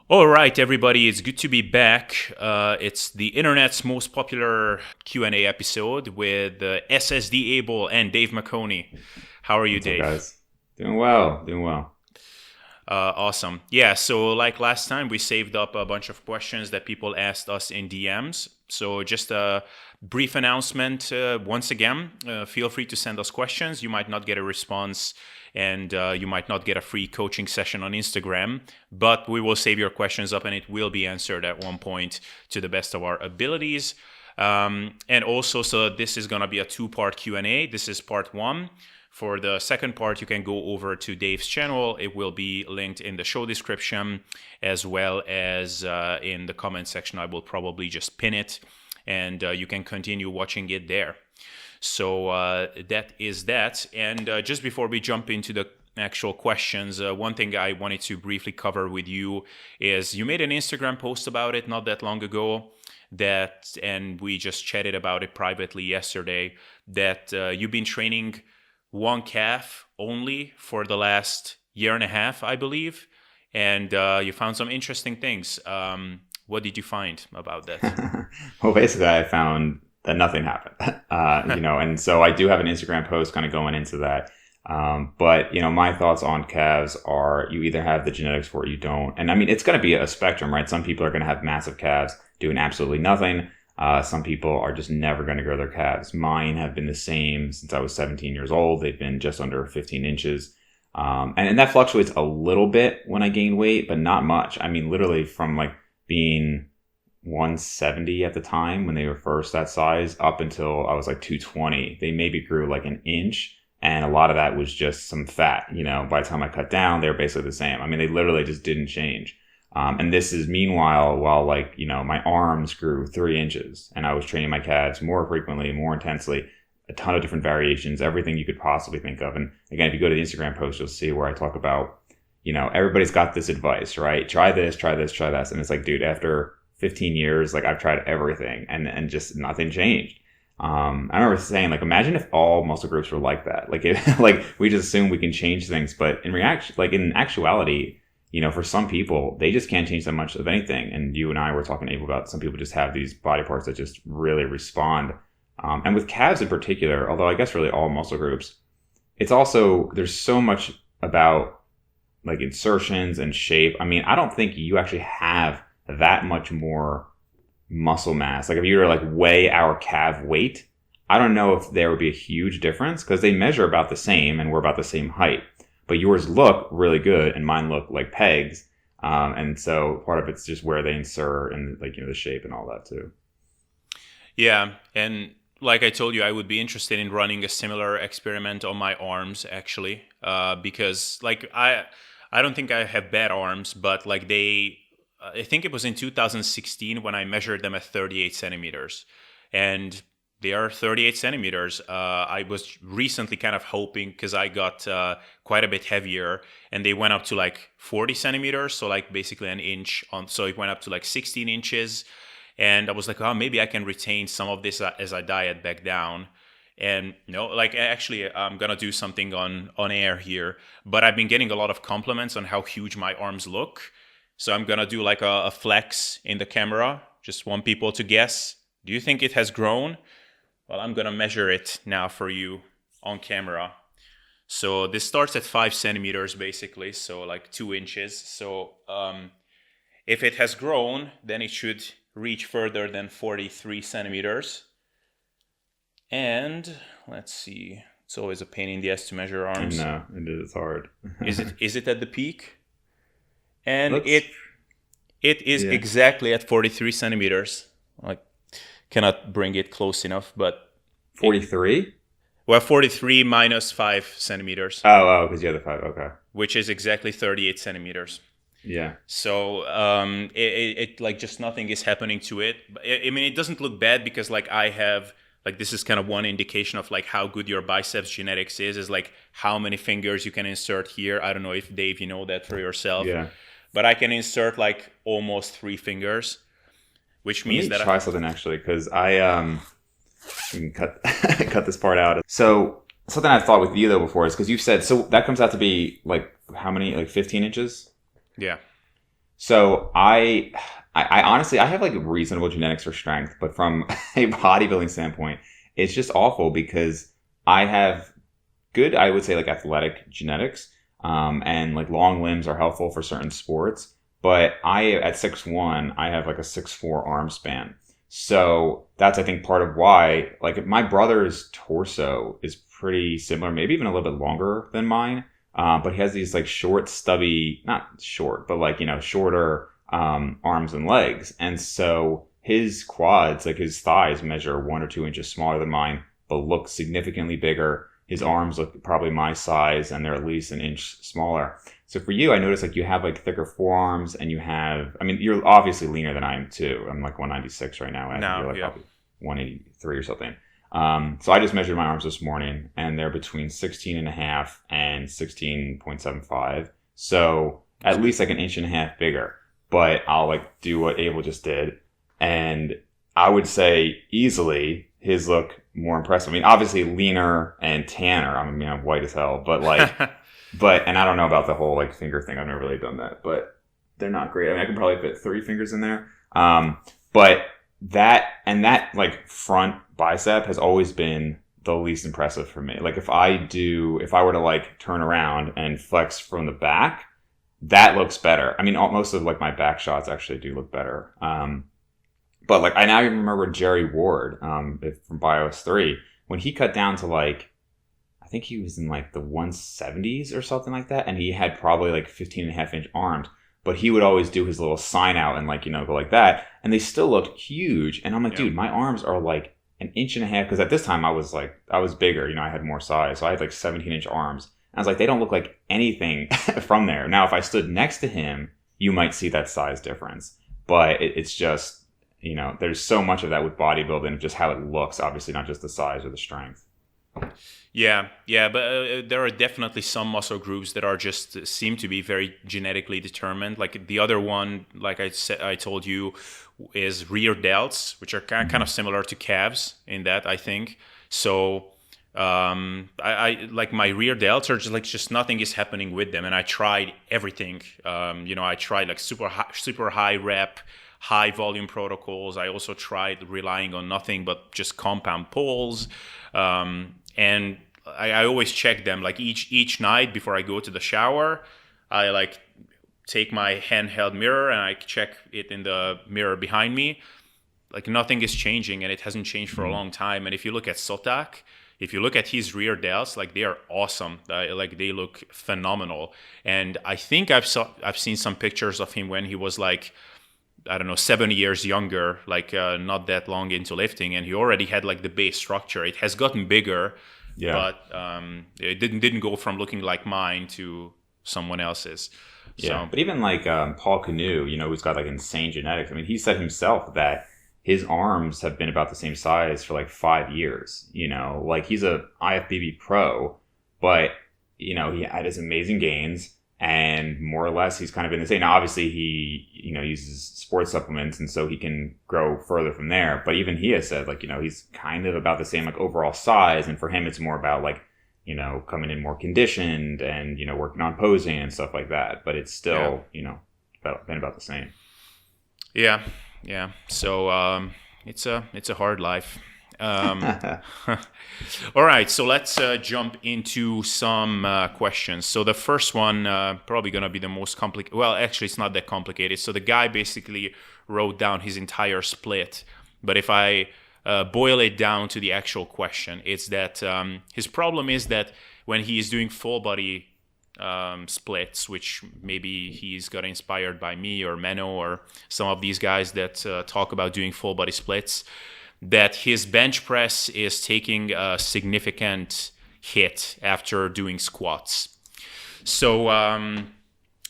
All right, everybody, it's good to be back. It's the internet's most popular Q&A episode with SSD Abel and Dave Maconi. How are you, What's up, Dave? guys? Doing well, doing well. Awesome. Yeah, so like last time, we saved up a bunch of questions that people asked us in DMs. So just a brief announcement once again. Feel free to send us questions. You might not get a response and you might not get a free coaching session on Instagram, but we will save your questions up and it will be answered at one point to the best of our abilities. And also, so this is going to be a two-part Q&A. This is part one. For the second part, you can go over to Dave's channel. It will be linked in the show description as well as in the comment section. I will probably just pin it and you can continue watching it there. So that is that. And just before we jump into the actual questions, one thing I wanted to briefly cover with you is you made an Instagram post about it not that long ago and we just chatted about it privately yesterday, that you've been training one calf only for the last year and a half, I believe, and you found some interesting things. What did you find about that? Well, basically, I found that nothing happened, and so I do have an Instagram post kind of going into that. But my thoughts on calves are you either have the genetics for it, or you don't. And I mean, it's going to be a spectrum, right? Some people are going to have massive calves doing absolutely nothing. Some people are just never going to grow their calves. Mine have been the same since I was 17 years old. They've been just under 15 inches. And that fluctuates a little bit when I gain weight, but not much. I mean, literally from like being 170 at the time when they were first that size up until I was like 220, they maybe grew like an inch. And a lot of that was just some fat, by the time I cut down, they were basically the same. I mean, they literally just didn't change. And this is meanwhile while my arms grew 3 inches and I was training my calves more frequently, more intensely, a ton of different variations, everything you could possibly think of. And again, if you go to the Instagram post, you'll see where I talk about, everybody's got this advice, right? Try this, try this, try this. And it's like, dude, after 15 years, like I've tried everything and just nothing changed. I remember saying, like, imagine if all muscle groups were like that. Like, like we just assume we can change things, but in actuality, for some people, they just can't change that much of anything. And you and I were talking, Abel, about some people just have these body parts that just really respond. And with calves in particular, although I guess really all muscle groups, it's also, there's so much about like insertions and shape. I mean, I don't think you actually have that much more muscle mass. Like if you were to like weigh our calf weight, I don't know if there would be a huge difference because they measure about the same and we're about the same height. But yours look really good and mine look like pegs. And so part of it's just where they insert and the shape and all that too. Yeah, and like I told you, I would be interested in running a similar experiment on my arms actually, because like I don't think I have bad arms, but like I think it was in 2016 when I measured them at 38 centimeters, and they are 38 centimeters. I was recently kind of hoping because I got quite a bit heavier and they went up to like 40 centimeters. So like basically an inch on. So it went up to like 16 inches. And I was like, oh, maybe I can retain some of this as I diet back down. And like actually, I'm going to do something on air here. But I've been getting a lot of compliments on how huge my arms look. So I'm going to do like a flex in the camera. Just want people to guess. Do you think it has grown? Well, I'm going to measure it now for you on camera. So this starts at 5 centimeters, basically. So like 2 inches. So if it has grown, then it should reach further than 43 centimeters. And let's see. It's always a pain in the ass to measure arms. No, it is hard. Is it at the peak? And Let's, it is exactly at 43 centimeters. Like, cannot bring it close enough, but 43? Well, 43 minus 5 centimeters. Oh, because you have the 5. Okay. Which is exactly 38 centimeters. Yeah. So it like just nothing is happening to it. I mean, it doesn't look bad because like I have like this is kind of one indication of like how good your biceps genetics is like how many fingers you can insert here. I don't know if Dave, you know that for yourself. Yeah. But I can insert like almost 3 fingers, which means that try something actually because I we can cut this part out. So something I've thought with you though before is because you said so that comes out to be like how many, like 15 inches? Yeah. So I honestly, I have like reasonable genetics for strength, but from a bodybuilding standpoint, it's just awful because I have good, I would say, like athletic genetics, and like long limbs are helpful for certain sports. But I, at 6'1", I have like a 6'4" arm span. So that's, I think, part of why, like, my brother's torso is pretty similar, maybe even a little bit longer than mine. But he has these like short, stubby, not short, but like, shorter, arms and legs. And so his quads, like his thighs, measure 1 or 2 inches smaller than mine, but look significantly bigger. His arms look probably my size, and they're at least an inch smaller. So for you, I noticed like you have like thicker forearms, and you have, I mean, you're obviously leaner than I am too. I'm like 196 right now. And I think you're like Yeah. probably 183 or something. So I just measured my arms this morning, and they're between 16 and a half and 16.75. So That's at good. least like an inch and a half bigger. But I'll like do what Abel just did, and I would say easily his look more impressive. I mean, obviously leaner and tanner. I mean, I'm white as hell, but like, and I don't know about the whole like finger thing. I've never really done that, but they're not great. I mean, I can probably fit 3 fingers in there. But that like front bicep has always been the least impressive for me. Like if I were to like turn around and flex from the back, that looks better. I mean, most of like my back shots actually do look better. But like I now even remember Jerry Ward, from BIOS 3, when he cut down to like, I think he was in like the 170s or something like that. And he had probably like 15.5-inch arms, but he would always do his little sign out and like, go like that. And they still looked huge. And I'm like, Yeah. dude, my arms are like an inch and a half. Cause at this time I was bigger, I had more size. So I had like 17-inch arms. And I was like, they don't look like anything from there. Now, if I stood next to him, you might see that size difference, but it's just, there's so much of that with bodybuilding, just how it looks, obviously not just the size or the strength. Yeah, but there are definitely some muscle groups that are just seem to be very genetically determined. Like the other one, like I told you, is rear delts, which are kind Mm-hmm. of similar to calves in that I think. So I like my rear delts are just nothing is happening with them, and I tried everything. I tried like super high rep, high volume protocols. I also tried relying on nothing but just compound pulls. And I always check them like each night before I go to the shower. I like take my handheld mirror and I check it in the mirror behind me. Like nothing is changing, and it hasn't changed for a long time. And if you look at Sotak, if you look at his rear delts, like they are awesome. Like they look phenomenal. And I think I've seen some pictures of him when he was like, I don't know, 7 years younger, like not that long into lifting, and he already had like the base structure. It has gotten bigger, Yeah. but it didn't go from looking like mine to someone else's. Yeah. So But even like, Paul Canoe, who's got like insane genetics. I mean, he said himself that his arms have been about the same size for like 5 years, like he's a IFBB pro, but, he had his amazing gains. And more or less, he's kind of in the same. Now, obviously, he uses sports supplements, and so he can grow further from there. But even he has said, like, he's kind of about the same like overall size. And for him, it's more about like, coming in more conditioned and working on posing and stuff like that. But it's yeah, still been about the same. yeah. So it's a hard life. Um, all right, so let's jump into some questions. So the first one probably going to be the most complicated. Well, actually, it's not that complicated. So the guy basically wrote down his entire split. But if I boil it down to the actual question, it's that his problem is that when he is doing full body splits, which maybe he's got inspired by me or Menno or some of these guys that talk about doing full body splits, that his bench press is taking a significant hit after doing squats. So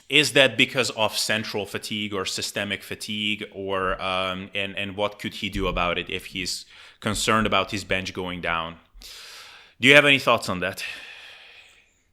is that because of central fatigue or systemic fatigue, or and what could he do about it if he's concerned about his bench going down? Do you have any thoughts on that?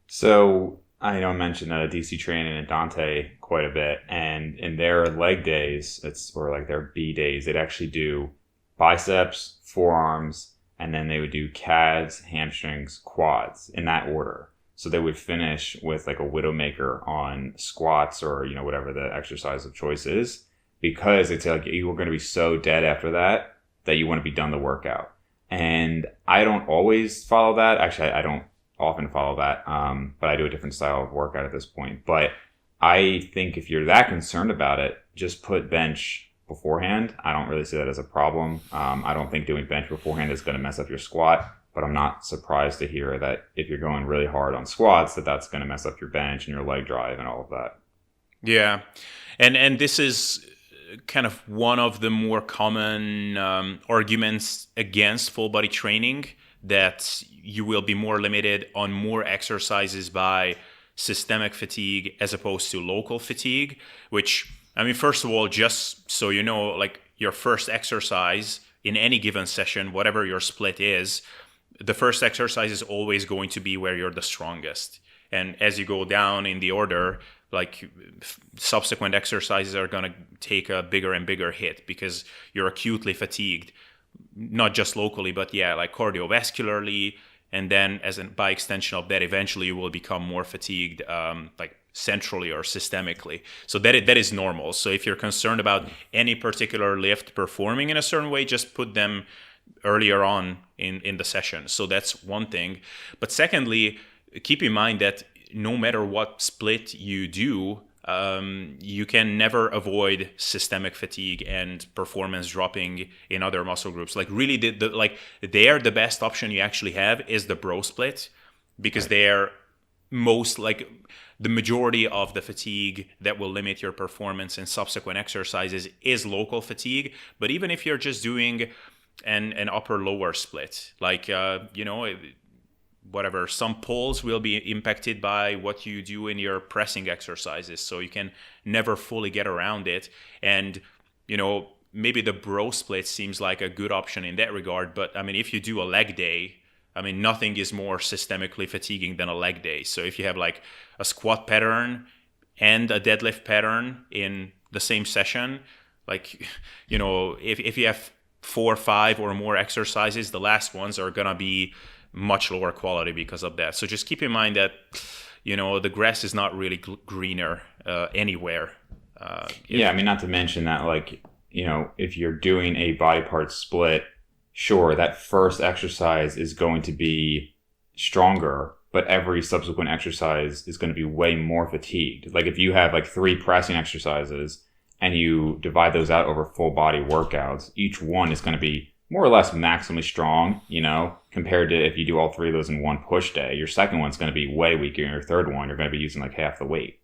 So I know I mentioned DC Training and Dante quite a bit, and in their leg days, or like their B days, they'd actually do biceps, forearms, and then they would do calves, hamstrings, quads in that order. So they would finish with like a widowmaker on squats or, whatever the exercise of choice is, because it's like you were going to be so dead after that you want to be done the workout. And I don't always follow that. Actually, I don't often follow that. But I do a different style of workout at this point. But I think if you're that concerned about it, just put bench beforehand. I don't really see that as a problem. I don't think doing bench beforehand is going to mess up your squat, but I'm not surprised to hear that if you're going really hard on squats, that's going to mess up your bench and your leg drive and all of that. Yeah. And this is kind of one of the more common arguments against full body training, that you will be more limited on more exercises by systemic fatigue as opposed to local fatigue, which, I mean, first of all, just so you know, like your first exercise in any given session, whatever your split is, the first exercise is always going to be where you're the strongest. And as you go down in the order, like subsequent exercises are going to take a bigger and bigger hit because you're acutely fatigued, not just locally, but like cardiovascularly. And then by extension of that, eventually you will become more fatigued, like centrally or systemically. So that is normal. So if you're concerned about any particular lift performing in a certain way, just put them earlier on in the session. So that's one thing. But secondly, keep in mind that no matter what split you do, you can never avoid systemic fatigue and performance dropping in other muscle groups. Like really, the best option you actually have is the bro split, because they're most like the majority of the fatigue that will limit your performance in subsequent exercises is local fatigue. But even if you're just doing an upper lower split, like whatever, some pulls will be impacted by what you do in your pressing exercises, so you can never fully get around it. And maybe the bro split seems like a good option in that regard, but I mean, if you do a leg day, I mean, nothing is more systemically fatiguing than a leg day. So if you have like a squat pattern and a deadlift pattern in the same session, like if you have 4 or 5 or more exercises, the last ones are gonna be much lower quality because of that. So just keep in mind that the grass is not really greener anywhere. I mean, not to mention that, like, if you're doing a body part split, sure, that first exercise is going to be stronger, but every subsequent exercise is going to be way more fatigued. Like if you have like 3 pressing exercises and you divide those out over full body workouts, each one is going to be more or less maximally strong, compared to if you do all 3 of those in one push day. Your second one's going to be way weaker, and your third one, you're going to be using like half the weight.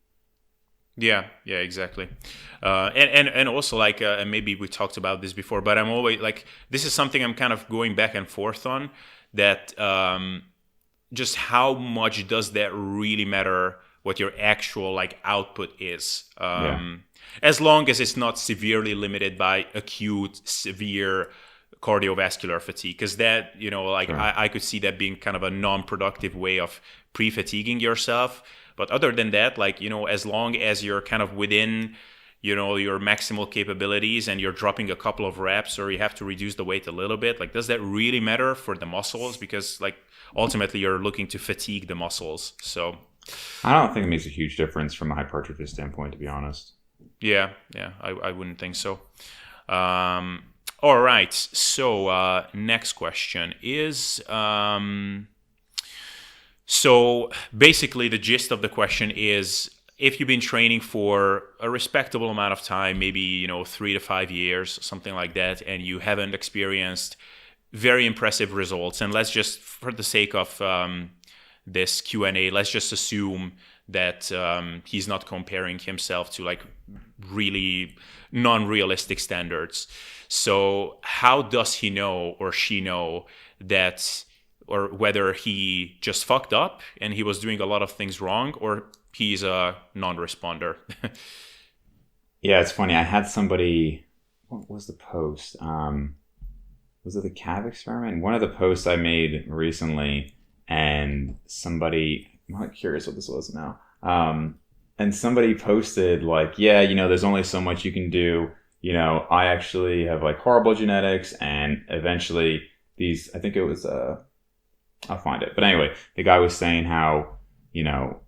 Yeah, exactly. And also like, and maybe we talked about this before, but I'm always like, this is something I'm kind of going back and forth on, that just how much does that really matter what your actual like output is? As long as it's not severely limited by acute, severe cardiovascular fatigue, because that sure. I could see that being kind of a non-productive way of pre-fatiguing yourself. But other than that, like as long as you're kind of within your maximal capabilities and you're dropping a couple of reps, or you have to reduce the weight a little bit, like does that really matter for the muscles? Because like ultimately you're looking to fatigue the muscles. So I don't think it makes a huge difference from a hypertrophy standpoint, to be honest. I wouldn't think so. All right, so next question is, so basically the gist of the question is, if you've been training for a respectable amount of time, maybe 3 to 5 years, something like that, and you haven't experienced very impressive results, and let's just, for the sake of this Q&A, let's just assume that he's not comparing himself to like really non-realistic standards. So how does he know or she know that, or whether he just fucked up and he was doing a lot of things wrong, or he's a non-responder? Yeah, it's funny. I had somebody, what was the post? Was it the calf experiment? One of the posts I made recently, and somebody, I'm not curious what this was now. And somebody posted like, there's only so much you can do. I actually have like horrible genetics, and eventually I think it was, I'll find it. But anyway, the guy was saying how, you know,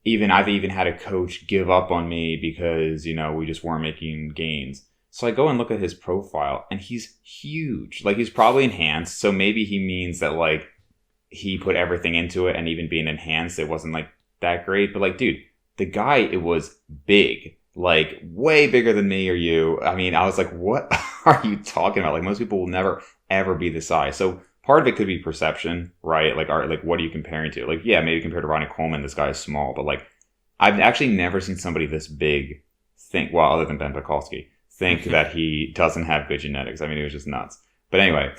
I've even had a coach give up on me because, we just weren't making gains. So I go and look at his profile and he's huge. Like he's probably enhanced. So maybe he means that like he put everything into it, and even being enhanced, it wasn't like that great. But like, dude, the guy, it was big, like way bigger than me or you. I mean, I was like, what are you talking about? Like most people will never ever be this size. So part of it could be perception, right? Like, what are you comparing to? Like, yeah, maybe compared to Ronnie Coleman, this guy is small, but like, I've actually never seen somebody this big think, well, other than Ben Pekulski, think that he doesn't have good genetics. I mean, it was just nuts. But anyway,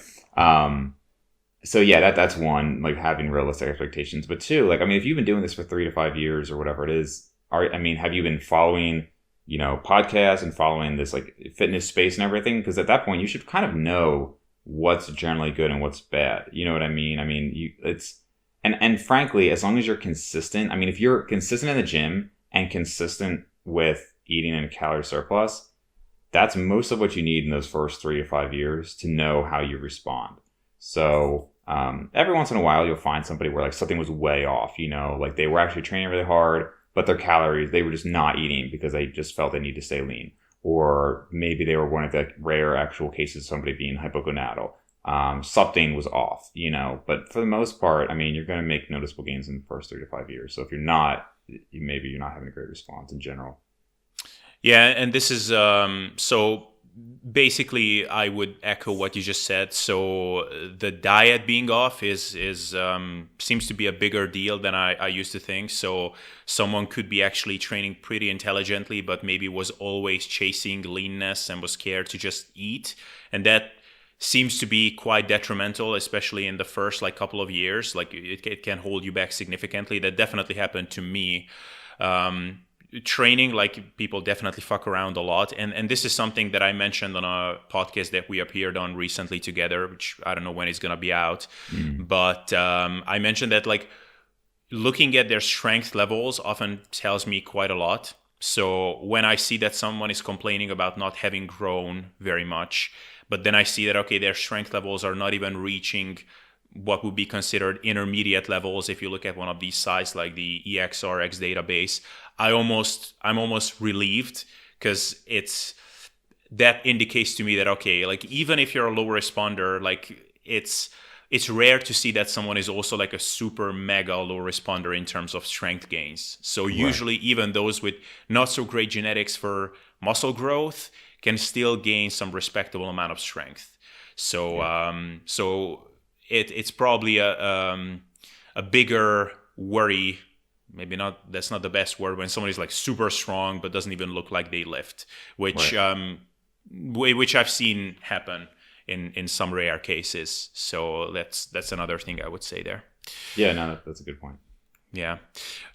so yeah, that's one, like having realistic expectations. But two, like, I mean, if you've been doing this for 3 to 5 years or whatever it is, have you been following, podcasts and following this like fitness space and everything? Because at that point, you should kind of know what's generally good and what's bad. You know what I mean? I mean, and frankly, as long as you're consistent, I mean, if you're consistent in the gym and consistent with eating in a calorie surplus, that's most of what you need in those first 3 to 5 years to know how you respond. So, every once in a while, you'll find somebody where like something was way off, like they were actually training really hard, but their calories, they were just not eating because they just felt they need to stay lean. Or maybe they were one of the rare actual cases of somebody being hypogonadal. Something was off, but for the most part, I mean, you're going to make noticeable gains in the first 3 to 5 years. So if you're not, maybe you're not having a great response in general. Yeah. And this is, so basically I would echo what you just said. So the diet being off is seems to be a bigger deal than I used to think. So someone could be actually training pretty intelligently, but maybe was always chasing leanness and was scared to just eat. And that seems to be quite detrimental, especially in the first like couple of years. Like it can hold you back significantly. That definitely happened to me. Training, like people definitely fuck around a lot, and this is something that I mentioned on a podcast that we appeared on recently together, which I don't know when it's gonna be out, but I mentioned that like looking at their strength levels often tells me quite a lot. So when I see that someone is complaining about not having grown very much, but then I see that okay, their strength levels are not even reaching what would be considered intermediate levels. If you look at one of these sites like the EXRX database, I'm almost relieved, because that indicates to me that okay, like even if you're a low responder, like it's rare to see that someone is also like a super mega low responder in terms of strength gains. So usually even those with not so great genetics for muscle growth can still gain some respectable amount of strength. So it's probably a bigger worry. Maybe not. That's not the best word, when somebody's like super strong but doesn't even look like they lift, which I've seen happen in some rare cases. So that's another thing I would say there. Yeah, no, that's a good point. Yeah.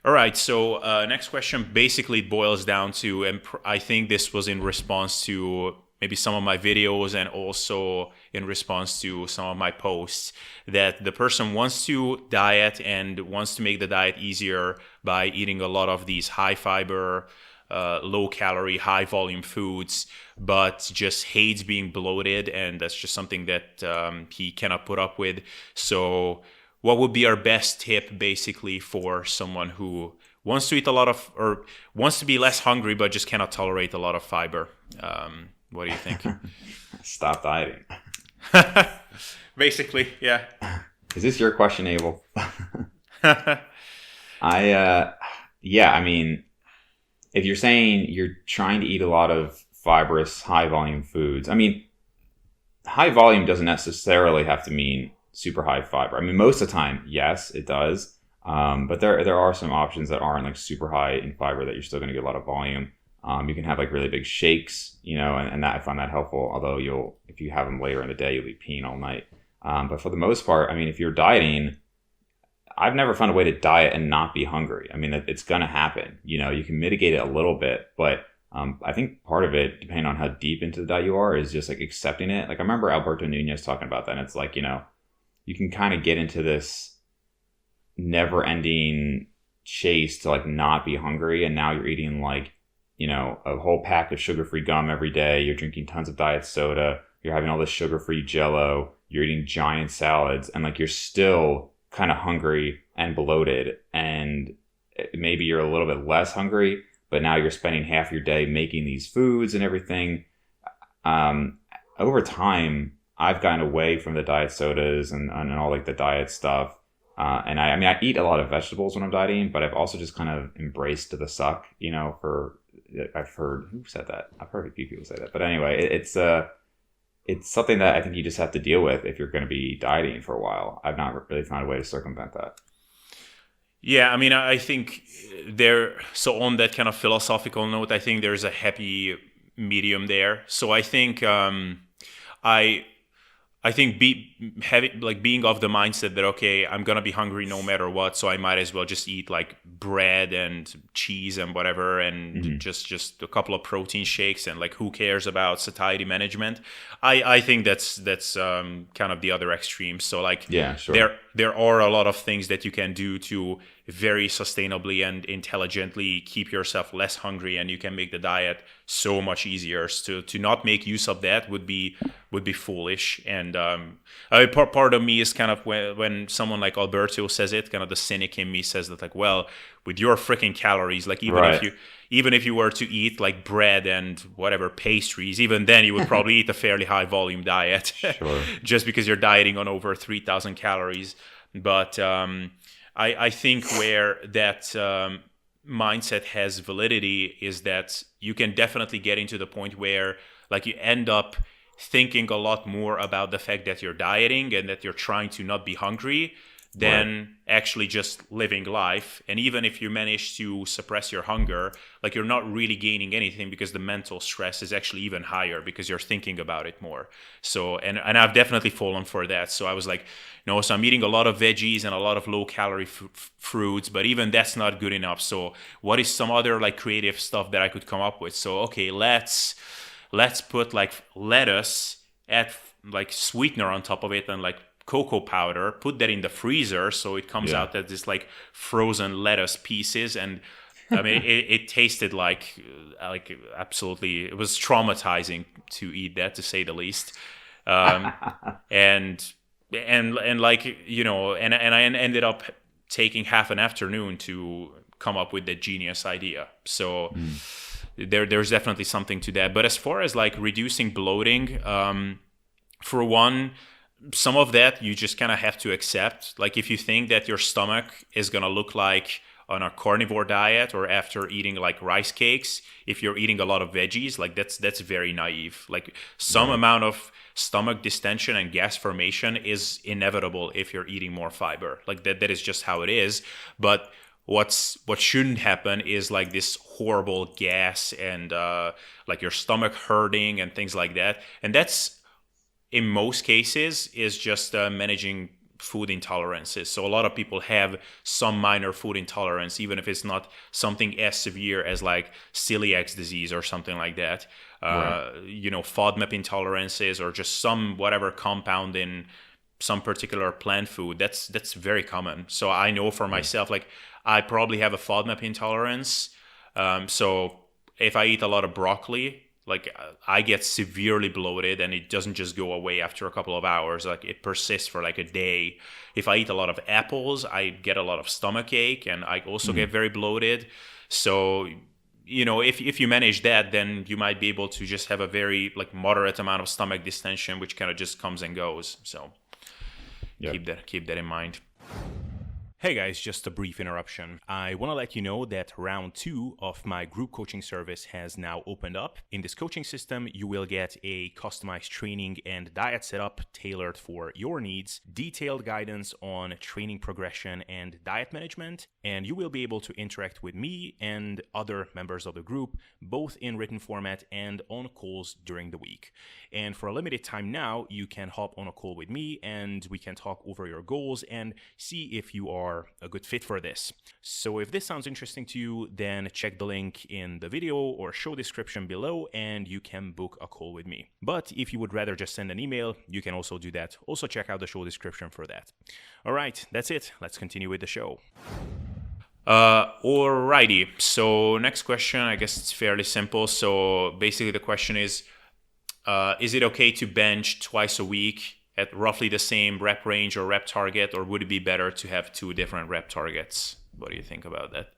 All right. So next question basically boils down to, and I think this was in response to maybe some of my videos and also in response to some of my posts, that the person wants to diet and wants to make the diet easier by eating a lot of these high fiber, low calorie, high volume foods, but just hates being bloated. And that's just something that he cannot put up with. So what would be our best tip basically for someone who wants to eat a lot of, or wants to be less hungry, but just cannot tolerate a lot of fiber? What do you think? Stop dieting. Basically, yeah. Is this your question, Abel? I mean, if you're saying you're trying to eat a lot of fibrous, high volume foods, I mean, high volume doesn't necessarily have to mean super high fiber. I mean, most of the time, yes, it does. But there are some options that aren't like super high in fiber that you're still going to get a lot of volume. You can have like really big shakes, and that I find that helpful. Although if you have them later in the day, you'll be peeing all night. But for the most part, I mean, if you're dieting, I've never found a way to diet and not be hungry. I mean, it's going to happen. You can mitigate it a little bit, but I think part of it, depending on how deep into the diet you are, is just like accepting it. Like I remember Alberto Nunez talking about that. And it's like, you can kind of get into this never-ending chase to like not be hungry, and now you're eating like a whole pack of sugar-free gum every day. You're drinking tons of diet soda. You're having all this sugar-free Jell-O. You're eating giant salads, and like you're still kind of hungry. and bloated, and maybe you're a little bit less hungry, but now you're spending half your day making these foods and everything. Over time, I've gotten away from the diet sodas and all like the diet stuff. And I mean, I eat a lot of vegetables when I'm dieting, but I've also just kind of embraced the suck, I've heard, who said that? I've heard a few people say that. But anyway, it's something that I think you just have to deal with if you're going to be dieting for a while. I've not really found a way to circumvent that. Yeah, I mean, I think so on that kind of philosophical note, I think there's a happy medium there. So I think I think being of the mindset that, okay, I'm gonna be hungry no matter what, so I might as well just eat like bread and cheese and whatever, and just a couple of protein shakes, and like who cares about satiety management? I think that's kind of the other extreme. So like, yeah, sure. there are a lot of things that you can do to very sustainably and intelligently keep yourself less hungry, and you can make the diet so much easier. So to not make use of that would be foolish. And part of me is kind of when someone like Alberto says it, kind of the cynic in me says that, like, well, with your freaking calories, like even if you were to eat like bread and whatever pastries, even then you would probably eat a fairly high volume diet, Sure. just because you're dieting on over 3,000 calories. But I think where that mindset has validity is that you can definitely get into the point where like you end up thinking a lot more about the fact that you're dieting and that you're trying to not be hungry than actually just living life. And even if you manage to suppress your hunger, like you're not really gaining anything, because the mental stress is actually even higher because you're thinking about it more. So, and I've definitely fallen for that. So I was like, no, so I'm eating a lot of veggies and a lot of low calorie fruits, but even that's not good enough. So what is some other like creative stuff that I could come up with? So, okay, let's put like lettuce, add like sweetener on top of it, and like cocoa powder, put that in the freezer so it comes out as this like frozen lettuce pieces. And I mean, it tasted like absolutely, it was traumatizing to eat that, to say the least. And like, and I ended up taking half an afternoon to come up with that genius idea. So there's definitely something to that. But as far as like reducing bloating, for one, some of that you just kind of have to accept. Like if you think that your stomach is going to look like on a carnivore diet or after eating like rice cakes, if you're eating a lot of veggies, like that's very naive. Like some amount of stomach distension and gas formation is inevitable if you're eating more fiber. Like that is just how it is. But what shouldn't happen is like this horrible gas and like your stomach hurting and things like that. And that's, in most cases, is just managing food intolerances. So a lot of people have some minor food intolerance, even if it's not something as severe as like celiac disease or something like that. FODMAP intolerances, or just some whatever compound in some particular plant food. That's very common. So I know for myself, like I probably have a FODMAP intolerance. So if I eat a lot of broccoli, like I get severely bloated, and it doesn't just go away after a couple of hours. Like it persists for like a day. If I eat a lot of apples, I get a lot of stomach ache, and I also get very bloated. So, if you manage that, then you might be able to just have a very like moderate amount of stomach distension, which kind of just comes and goes. So keep that in mind. Hey guys, just a brief interruption. I want to let you know that round 2 of my group coaching service has now opened up. In this coaching system, you will get a customized training and diet setup tailored for your needs, detailed guidance on training progression and diet management, and you will be able to interact with me and other members of the group, both in written format and on calls during the week. And for a limited time now, you can hop on a call with me and we can talk over your goals and see if you are a good fit for this. So if this sounds interesting to you, then check the link in the video or show description below and you can book a call with me. But if you would rather just send an email, you can also do that. Also check out the show description for that. All right, that's it. Let's continue with the show. Alrighty. So next question, I guess it's fairly simple. So basically the question is it okay to bench twice a week at roughly the same rep range or rep target, or would it be better to have two different rep targets? What do you think about that?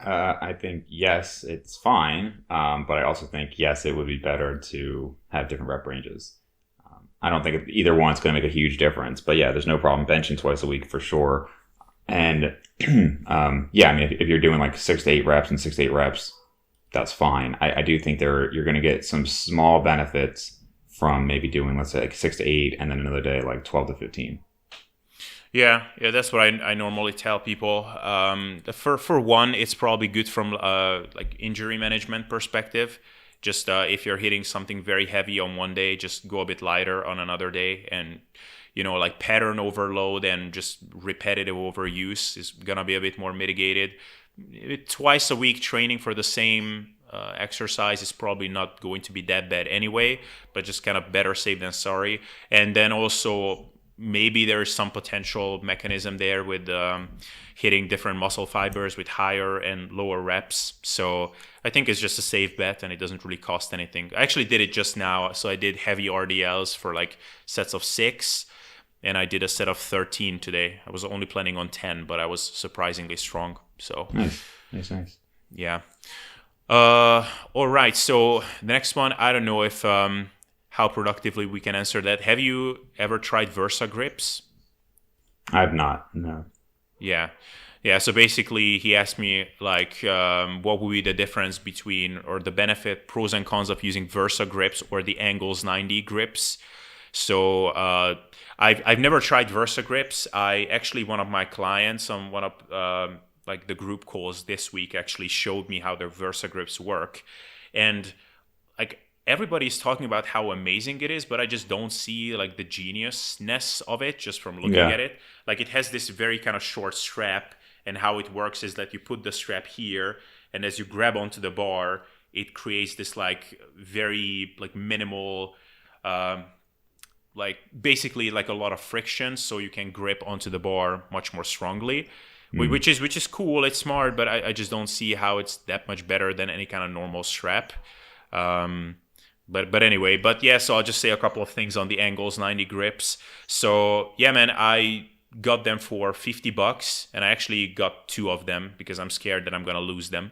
I think yes, it's fine, but I also think yes, it would be better to have different rep ranges. I don't think either one's going to make a huge difference, but yeah, there's no problem benching twice a week for sure. And yeah, I mean, if you're doing like 6 to 8 reps and 6 to 8 reps, that's fine. I do think you're going to get some small benefits from maybe doing, let's say, like 6 to 8, and then another day like 12 to 15. Yeah, that's what I normally tell people. For one, it's probably good from like injury management perspective. Just if you're hitting something very heavy on one day, just go a bit lighter on another day, and like pattern overload and just repetitive overuse is gonna be a bit more mitigated. Twice a week training for the same exercise is probably not going to be that bad anyway, but just kind of better safe than sorry. And then also, maybe there's some potential mechanism there with hitting different muscle fibers with higher and lower reps. So I think it's just a safe bet, and it doesn't really cost anything. I actually did it just now. So I did heavy RDLs for like sets of 6, and I did a set of 13 today. I was only planning on 10, but I was surprisingly strong. So Nice. Yeah. All right. So the next one, I don't know if how productively we can answer that. Have you ever tried Versa grips? I have not. No. Yeah. So basically, he asked me like, what would be the difference between, or the benefit, pros and cons of using Versa grips or the Angles 90 grips. So I've never tried Versa grips. One of my clients on one of like the group calls this week actually showed me how the Versa grips work, and like everybody's talking about how amazing it is, but I just don't see like the geniusness of it just from looking at it. Like it has this very kind of short strap, and how it works is that you put the strap here, and as you grab onto the bar, it creates this like very like minimal, like basically like a lot of friction, so you can grip onto the bar much more strongly. Which is cool. It's smart, but I just don't see how it's that much better than any kind of normal strap. But anyway, so I'll just say a couple of things on the Angles 90 grips. So yeah, man, I got them for $50, and I actually got 2 of them because I'm scared that I'm gonna lose them.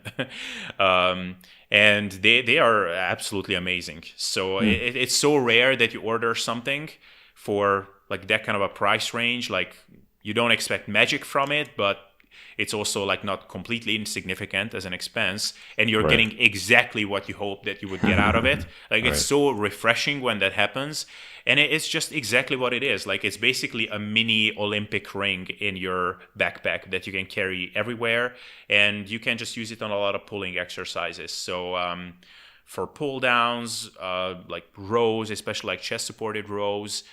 And they are absolutely amazing. So it's so rare that you order something for like that kind of a price range. Like you don't expect magic from it, but it's also like not completely insignificant as an expense, and you're getting exactly what you hope that you would get out of it. Like it's so refreshing when that happens, and it's just exactly what it is. Like it's basically a mini Olympic ring in your backpack that you can carry everywhere, and you can just use it on a lot of pulling exercises. So for pull downs, like rows, especially like chest supported rows.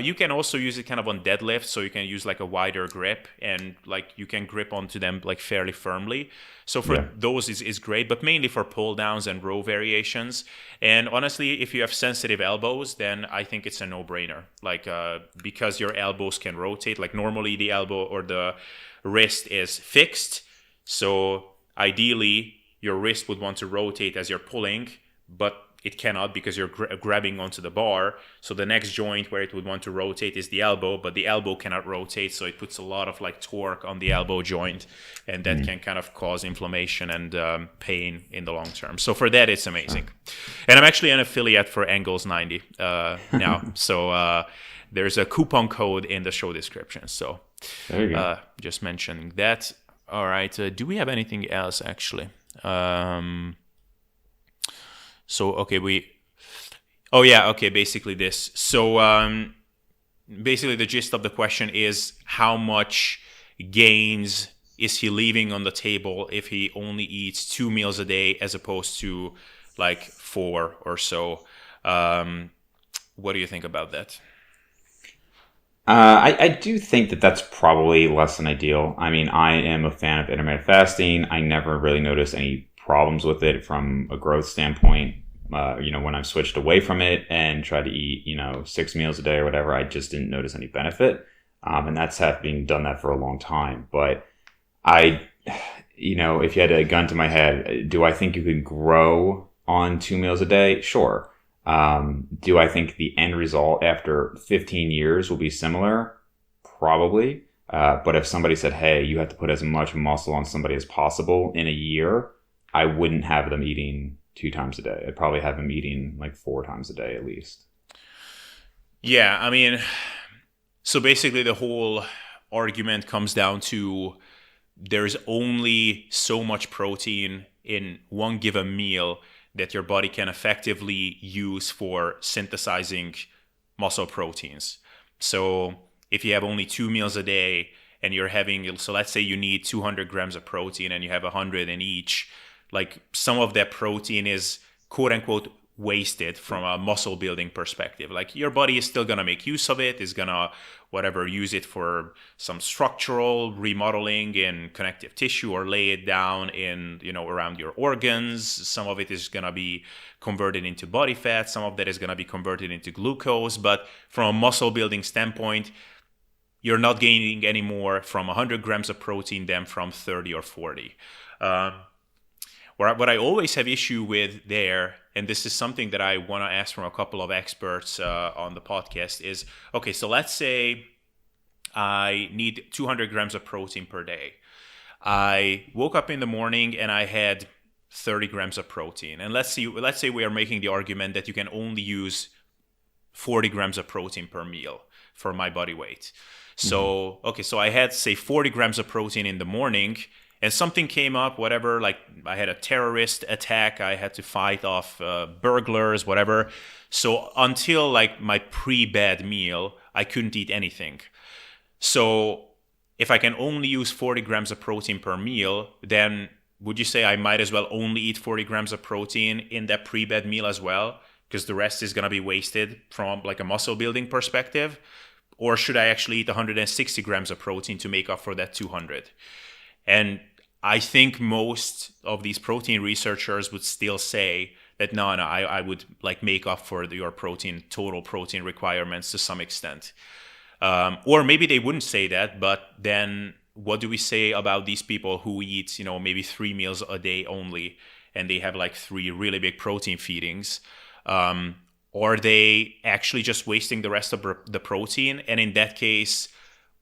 You can also use it kind of on deadlift, so you can use like a wider grip, and like you can grip onto them like fairly firmly. So for those is great, but mainly for pull downs and row variations. And honestly, if you have sensitive elbows, then I think it's a no-brainer. Like because your elbows can rotate. Like normally the elbow or the wrist is fixed, so ideally your wrist would want to rotate as you're pulling, but it cannot because you're grabbing onto the bar. So the next joint where it would want to rotate is the elbow, but the elbow cannot rotate, so it puts a lot of like torque on the elbow joint, and that can kind of cause inflammation and pain in the long term. So for that, it's amazing. And I'm actually an affiliate for Angles 90 now. So there's a coupon code in the show description. So there you go. Just mentioning that. All right. Do we have anything else actually? So, basically this. So, basically the gist of the question is how much gains is he leaving on the table if he only eats 2 meals a day as opposed to like 4 or so? What do you think about that? I do think that that's probably less than ideal. I mean, I am a fan of intermittent fasting. I never really noticed any problems with it from a growth standpoint. When I've switched away from it and tried to eat, 6 meals a day or whatever, I just didn't notice any benefit. And that's having done that for a long time. But if you had a gun to my head, do I think you could grow on 2 meals a day? Sure. Do I think the end result after 15 years will be similar? Probably. But if somebody said, hey, you have to put as much muscle on somebody as possible in a year, I wouldn't have them eating 2 times a day. I'd probably have them eating like 4 times a day at least. Yeah, I mean, so basically the whole argument comes down to there's only so much protein in one given meal that your body can effectively use for synthesizing muscle proteins. So if you have only 2 meals a day and you're having, so let's say you need 200 grams of protein and you have 100 in each, like some of that protein is quote unquote wasted from a muscle building perspective. Like your body is still going to make use of it, is going to whatever use it for some structural remodeling in connective tissue or lay it down in, around your organs. Some of it is going to be converted into body fat, some of that is going to be converted into glucose, but from a muscle building standpoint, you're not gaining any more from 100 grams of protein than from 30 or 40. What I always have issue with there, and this is something that I want to ask from a couple of experts on the podcast, is, okay, so let's say I need 200 grams of protein per day. I woke up in the morning and I had 30 grams of protein. And let's say we are making the argument that you can only use 40 grams of protein per meal for my body weight. So, okay, so I had, say, 40 grams of protein in the morning, and something came up, whatever, like I had a terrorist attack, I had to fight off burglars, whatever. So until like my pre-bed meal, I couldn't eat anything. So if I can only use 40 grams of protein per meal, then would you say I might as well only eat 40 grams of protein in that pre-bed meal as well? Because the rest is going to be wasted from like a muscle building perspective? Or should I actually eat 160 grams of protein to make up for that 200? And I think most of these protein researchers would still say that no, I would like make up for your total protein requirements to some extent. Or maybe they wouldn't say that, but then what do we say about these people who eat, maybe 3 meals a day only, and they have like 3 really big protein feedings? Are they actually just wasting the rest of the protein? And in that case,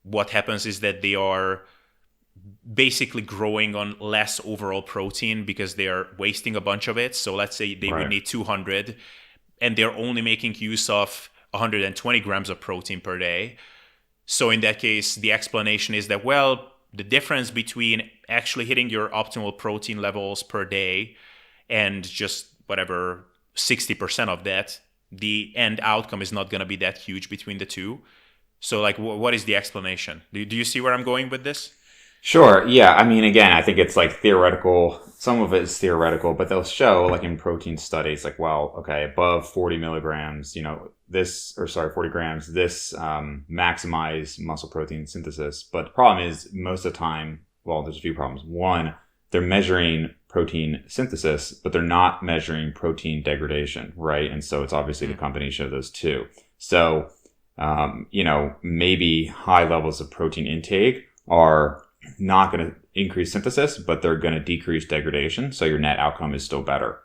what happens is that they are basically growing on less overall protein because they are wasting a bunch of it. So let's say they would need 200 and they're only making use of 120 grams of protein per day. So in that case, the explanation is that, well, the difference between actually hitting your optimal protein levels per day and just whatever 60% of that, the end outcome is not going to be that huge between the two. So like, what is the explanation? Do you see where I'm going with this? Sure. Yeah. I mean, again, I think it's like theoretical. Some of it is theoretical, but they'll show like in protein studies, like, well, okay, above 40 milligrams, 40 grams, this maximize muscle protein synthesis. But the problem is most of the time, well, there's a few problems. One, they're measuring protein synthesis, but they're not measuring protein degradation, right? And so it's obviously the companies show those too. So, maybe high levels of protein intake are not going to increase synthesis, but they're going to decrease degradation. So your net outcome is still better.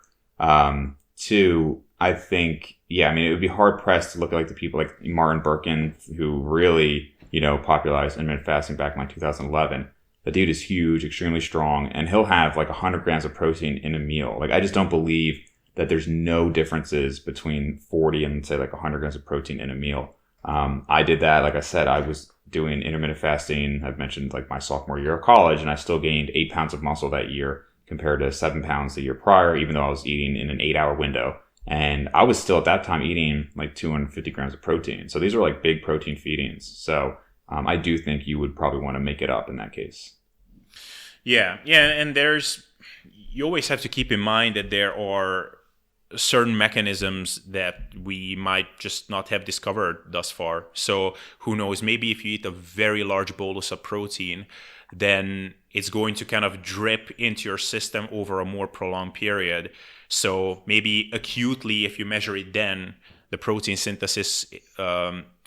Two, I think, it would be hard pressed to look at like the people like Martin Birkin, who really, popularized intermittent fasting back in like 2011. The dude is huge, extremely strong, and he'll have like 100 grams of protein in a meal. Like, I just don't believe that there's no differences between 40 and say like 100 grams of protein in a meal. I did that. Like I said, I was doing intermittent fasting. I've mentioned like my sophomore year of college, and I still gained 8 pounds of muscle that year compared to 7 pounds the year prior, even though I was eating in an 8-hour window. And I was still at that time eating like 250 grams of protein. So these are like big protein feedings. So I do think you would probably want to make it up in that case. Yeah. And you always have to keep in mind that there are certain mechanisms that we might just not have discovered thus far. So who knows, maybe if you eat a very large bolus of protein, then it's going to kind of drip into your system over a more prolonged period. So maybe acutely, if you measure it then, the protein synthesis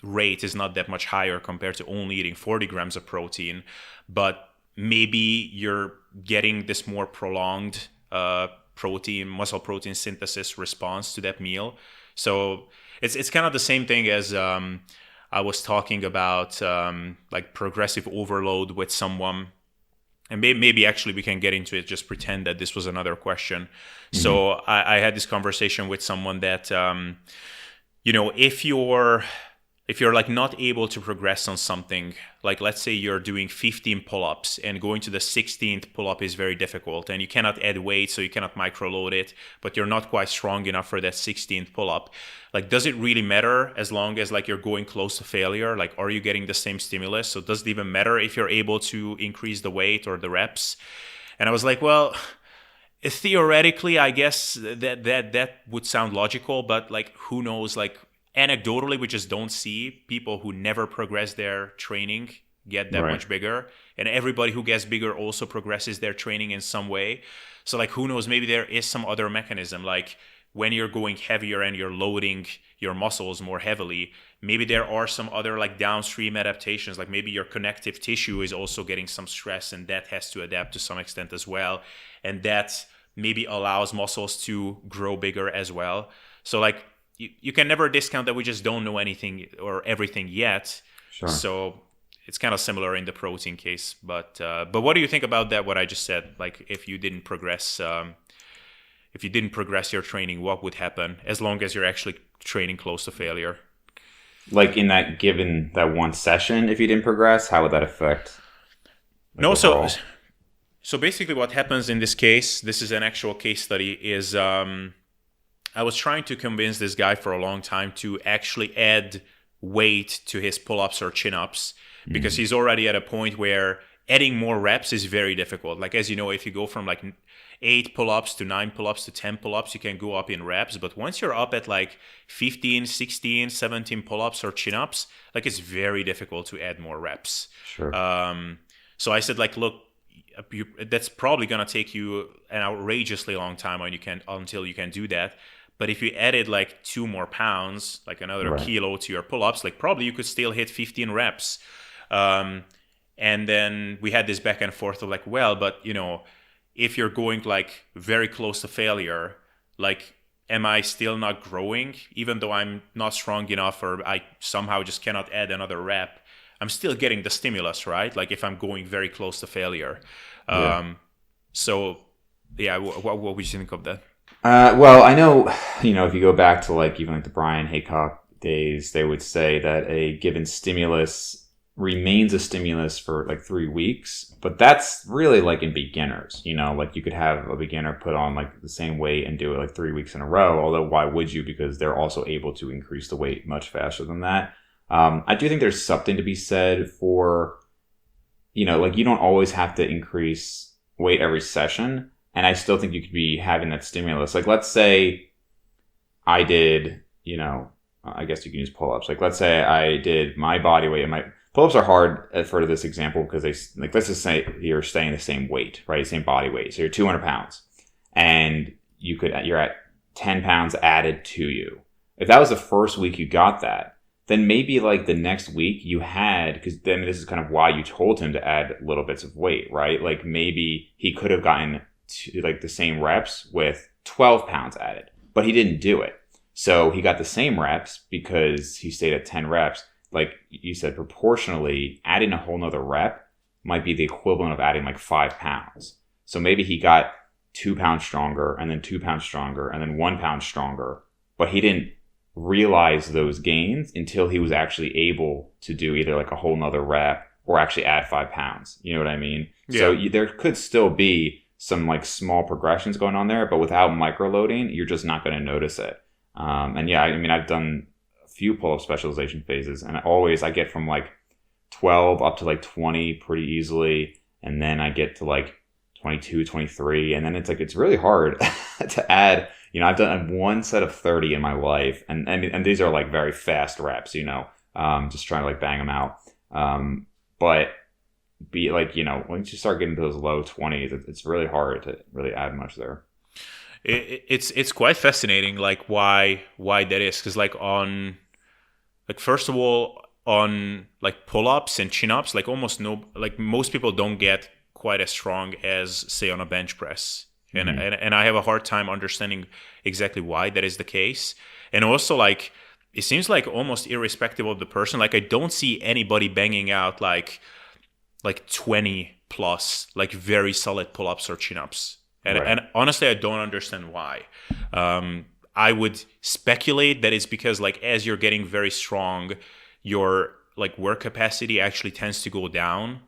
rate is not that much higher compared to only eating 40 grams of protein. But maybe you're getting this more prolonged muscle protein synthesis response to that meal. So it's kind of the same thing as I was talking about like progressive overload with someone. And maybe actually we can get into it, just pretend that this was another question. Hmm. So I had this conversation with someone that, you know, if you're like not able to progress on something, like let's say you're doing 15 pull-ups and going to the 16th pull-up is very difficult and you cannot add weight, so you cannot microload it, but you're not quite strong enough for that 16th pull-up. Like, does it really matter as long as like you're going close to failure? Like, are you getting the same stimulus? So does it even matter if you're able to increase the weight or the reps? And I was like, well, theoretically, I guess that would sound logical, but like, who knows? Like, anecdotally, we just don't see people who never progress their training get that Right. much bigger, and everybody who gets bigger also progresses their training in some way. So like, who knows? Maybe there is some other mechanism, like when you're going heavier and you're loading your muscles more heavily, maybe there are some other like downstream adaptations, like maybe your connective tissue is also getting some stress and that has to adapt to some extent as well, and that maybe allows muscles to grow bigger as well. So like, you can never discount that we just don't know anything or everything yet. Sure. So it's kind of similar in the protein case. But what do you think about that? What I just said, like if you didn't progress your training, what would happen as long as you're actually training close to failure? Like in that given that one session, if you didn't progress, how would that affect like No, so overall? so basically what happens in this case, this is an actual case study, is I was trying to convince this guy for a long time to actually add weight to his pull-ups or chin-ups, because Hmm. he's already at a point where adding more reps is very difficult. Like, as you know, if you go from like 8 pull-ups to 9 pull-ups to 10 pull-ups, you can go up in reps. But once you're up at like 15, 16, 17 pull-ups or chin-ups, like it's very difficult to add more reps. Sure. So I said, like, look, that's probably gonna take you an outrageously long time until you can do that. But if you added like 2 more pounds, like another Right. kilo to your pull-ups, like probably you could still hit 15 reps. Um, and then we had this back and forth of like, well, but you know, if you're going like very close to failure, like, am I still not growing even though I'm not strong enough or I somehow just cannot add another rep? I'm still getting the stimulus, right? Like if I'm going very close to failure. Yeah. Um, so yeah, what would you think of that? Well, I know, if you go back to like even like the Brian Haycock days, they would say that a given stimulus remains a stimulus for like 3 weeks, but that's really like in beginners, like you could have a beginner put on like the same weight and do it like 3 weeks in a row. Although why would you? Because they're also able to increase the weight much faster than that. I do think there's something to be said for, like you don't always have to increase weight every session. And I still think you could be having that stimulus. Like, let's say I did, I guess you can use pull ups. Like, let's say I did my body weight and my pull ups are hard for this example because like, let's just say you're staying the same weight, right? Same body weight. So you're 200 pounds and you're at 10 pounds added to you. If that was the first week you got that, then maybe like the next week you had, because then this is kind of why you told him to add little bits of weight, right? Like maybe he could have gotten to like the same reps with 12 pounds added, but he didn't do it. So he got the same reps because he stayed at 10 reps. Like you said, proportionally, adding a whole nother rep might be the equivalent of adding like 5 pounds. So maybe he got 2 pounds stronger and then 2 pounds stronger and then 1 pound stronger, but he didn't realize those gains until he was actually able to do either like a whole nother rep or actually add 5 pounds. You know what I mean? So Yeah. there could still be some like small progressions going on there, but without microloading, you're just not going to notice it. And yeah, I mean, I've done a few pull-up specialization phases, and I get from like 12 up to like 20 pretty easily, and then I get to like 22, 23, and then it's really hard to add. I've done one set of 30 in my life, and these are like very fast reps. Just trying to like bang them out. But be like, once you start getting to those low 20s, it's really hard to really add much there. It's quite fascinating, like why that is, because like first of all, on like pull-ups and chin-ups, like almost no, like most people don't get quite as strong as say on a bench press. And I have a hard time understanding exactly why that is the case. And also, like, it seems like almost irrespective of the person. Like, I don't see anybody banging out like 20 plus, like, very solid pull-ups or chin-ups. And honestly, I don't understand why. I would speculate that it's because, like, as you're getting very strong, your like work capacity actually tends to go down.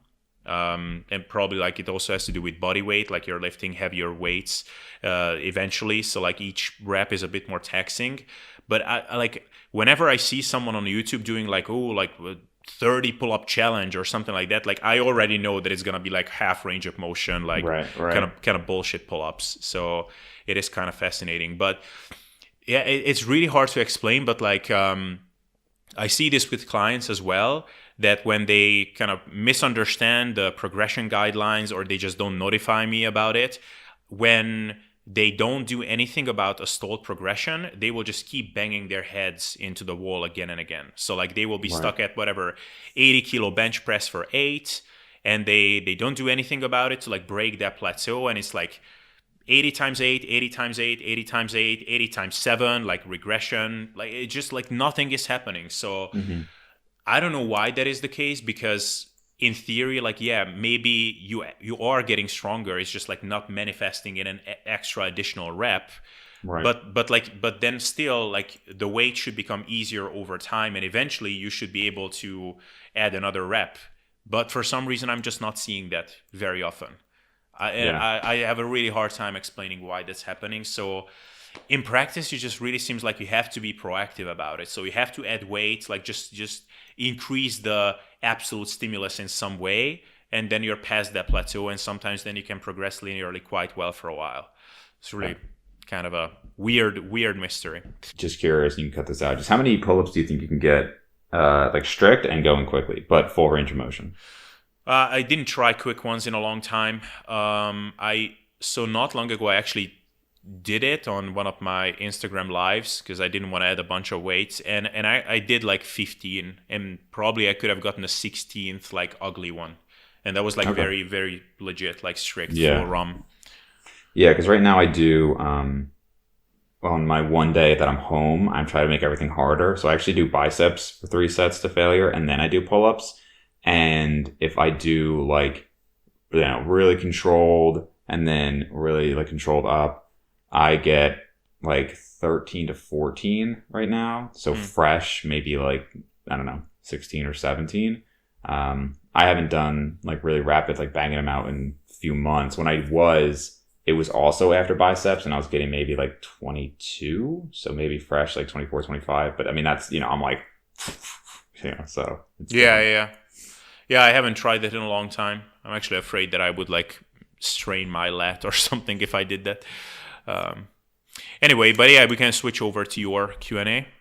And probably, like, it also has to do with body weight, like you're lifting heavier weights eventually. So, like, each rep is a bit more taxing. But I like, whenever I see someone on YouTube doing like 30 pull-up challenge or something like that, like, I already know that it's gonna be like half range of motion, like kind of bullshit pull-ups. So it is kind of fascinating. But yeah, it's really hard to explain. But like, I see this with clients as well, that when they kind of misunderstand the progression guidelines, or they just don't notify me about it, when they don't do anything about a stalled progression, they will just keep banging their heads into the wall again and again. So, like, they will be stuck at whatever 80 kilo bench press for 8, and they don't do anything about it to, like, break that plateau. And it's like 80 times 8, 80 times 8, 80 times 8, 80 times 7, like, regression. Like, it just, like, nothing is happening. So I don't know why that is the case, because in theory, like, yeah, maybe you are getting stronger. It's just, like, not manifesting in an extra additional rep. Right. But then still, like, the weight should become easier over time, and eventually you should be able to add another rep. But for some reason, I'm just not seeing that very often. I have a really hard time explaining why that's happening. So in practice, it just really seems like you have to be proactive about it. So you have to add weight, like, just increase the absolute stimulus in some way, and then you're past that plateau, and sometimes then you can progress linearly quite well for a while. It's really kind of a weird mystery. Just curious, and you can cut this out. Just how many pull-ups do you think you can get, like, strict and going quickly, but full range of motion? I didn't try quick ones in a long time. So not long ago, I actually did it on one of my Instagram lives, because I didn't want to add a bunch of weights, and I did like 15, and probably I could have gotten a 16th, like, ugly one, and that was like very, very legit, like, strict full RUM. Yeah, because right now I do on my one day that I'm home, I'm trying to make everything harder. So I actually do biceps for 3 sets to failure, and then I do pull-ups. And if I do, like, really controlled and then really, like, controlled up, I get like 13 to 14 right now. So fresh, maybe like, I don't know, 16 or 17. I haven't done, like, really rapid, like, banging them out in a few months. When it was also after biceps, and I was getting maybe like 22. So maybe fresh, like 24, 25. But I mean, that's, I'm like, so. Yeah, I haven't tried that in a long time. I'm actually afraid that I would, like, strain my lat or something if I did that. Anyway, but yeah, we can switch over to your Q&A.